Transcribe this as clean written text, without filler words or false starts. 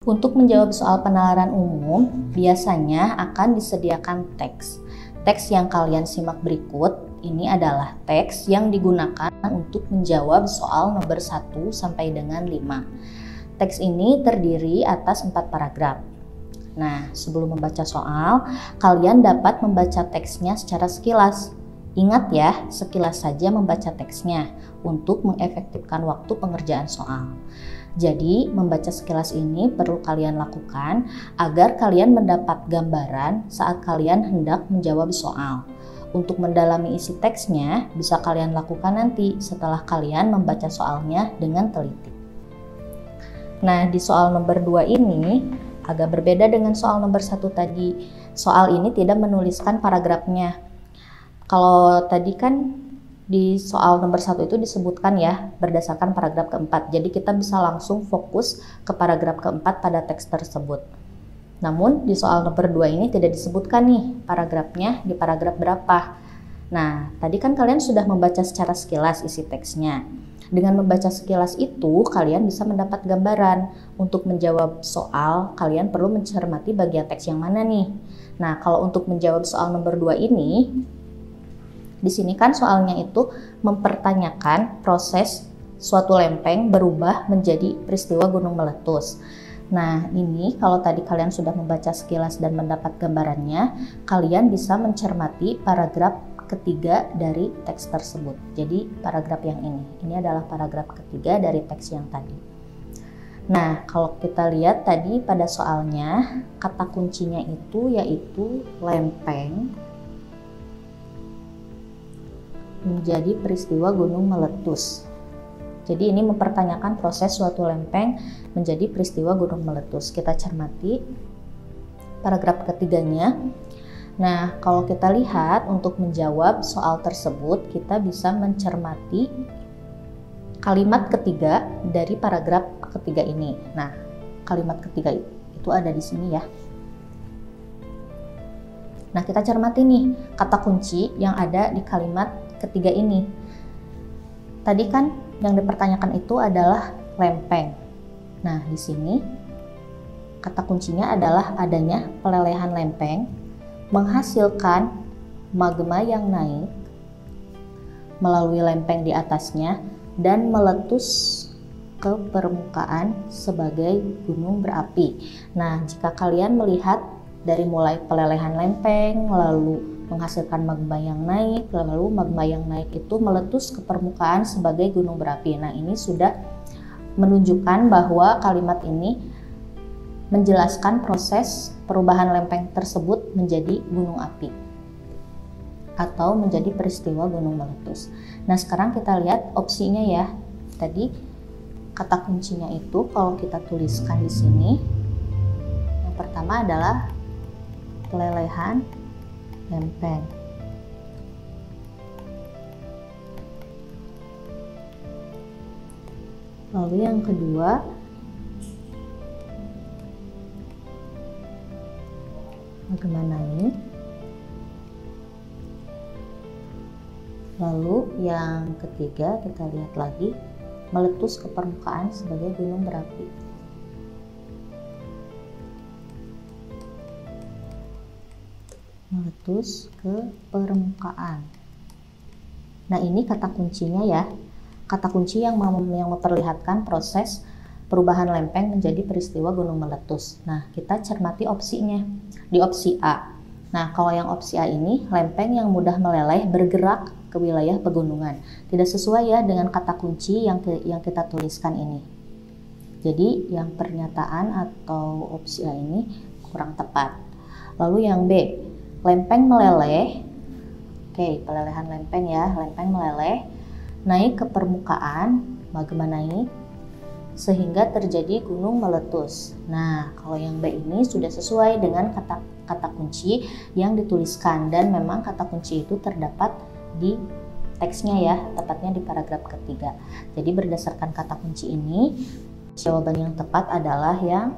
Untuk menjawab soal penalaran umum, biasanya akan disediakan teks. Teks yang kalian simak berikut, ini adalah teks yang digunakan untuk menjawab soal nomor 1 sampai dengan 5. Teks ini terdiri atas 4 paragraf. Nah, sebelum membaca soal, kalian dapat membaca teksnya secara sekilas. Ingat ya, sekilas saja membaca teksnya untuk mengefektifkan waktu pengerjaan soal. Jadi, membaca sekilas ini perlu kalian lakukan agar kalian mendapat gambaran saat kalian hendak menjawab soal. Untuk mendalami isi teksnya, bisa kalian lakukan nanti setelah kalian membaca soalnya dengan teliti. Nah, di soal nomor 2 ini agak berbeda dengan soal nomor 1 tadi. Soal ini tidak menuliskan paragrafnya. Kalau tadi kan di soal nomor 1 itu disebutkan ya berdasarkan paragraf keempat. Jadi kita bisa langsung fokus ke paragraf keempat pada teks tersebut. Namun di soal nomor 2 ini tidak disebutkan nih paragrafnya di paragraf berapa. Nah, tadi kan kalian sudah membaca secara sekilas isi teksnya. Dengan membaca sekilas itu, kalian bisa mendapat gambaran. Untuk menjawab soal, kalian perlu mencermati bagian teks yang mana nih. Nah, kalau untuk menjawab soal nomor 2 ini, di sini kan soalnya itu mempertanyakan proses suatu lempeng berubah menjadi peristiwa gunung meletus. Nah, ini kalau tadi kalian sudah membaca sekilas dan mendapat gambarannya, kalian bisa mencermati paragraf ketiga dari teks tersebut. Jadi paragraf yang ini adalah paragraf ketiga dari teks yang tadi. Nah, kalau kita lihat tadi pada soalnya, kata kuncinya itu yaitu lempeng menjadi peristiwa gunung meletus. Jadi ini mempertanyakan proses suatu lempeng menjadi peristiwa gunung meletus. Kita cermati paragraf ketiganya. Nah, kalau kita lihat untuk menjawab soal tersebut, kita bisa mencermati kalimat ketiga dari paragraf ketiga ini. Nah, kalimat ketiga itu ada di sini ya. Nah, kita cermati nih kata kunci yang ada di kalimat ketiga ini. Tadi kan yang dipertanyakan itu adalah lempeng. Nah, di sini kata kuncinya adalah adanya pelelehan lempeng menghasilkan magma yang naik melalui lempeng di atasnya dan meletus ke permukaan sebagai gunung berapi. Nah, jika kalian melihat dari mulai pelelehan lempeng, lalu menghasilkan magma yang naik, lalu magma yang naik itu meletus ke permukaan sebagai gunung berapi. Nah, ini sudah menunjukkan bahwa kalimat ini menjelaskan proses perubahan lempeng tersebut menjadi gunung api atau menjadi peristiwa gunung meletus. Nah, sekarang kita lihat opsinya ya. Tadi kata kuncinya itu kalau kita tuliskan di sini, yang pertama adalah pelelehan lempeng. Lalu yang kedua, magma naik. Lalu yang ketiga, kita lihat lagi, meletus ke permukaan sebagai gunung berapi. Meletus ke permukaan. Nah, ini kata kuncinya ya. Kata kunci yang memperlihatkan proses perubahan lempeng menjadi peristiwa gunung meletus. Nah, kita cermati opsinya. Di opsi A. Nah, kalau yang opsi A ini, lempeng yang mudah meleleh bergerak ke wilayah pegunungan. Tidak sesuai ya dengan kata kunci yang kita tuliskan ini. Jadi, yang pernyataan atau opsi A ini kurang tepat. Lalu yang B, lempeng meleleh. Oke, pelelehan lempeng ya, lempeng meleleh, naik ke permukaan, magma naik, sehingga terjadi gunung meletus. Nah, kalau yang B ini sudah sesuai dengan kata kunci yang dituliskan, dan memang kata kunci itu terdapat di teksnya ya, tepatnya di paragraf ketiga. Jadi berdasarkan kata kunci ini, jawaban yang tepat adalah yang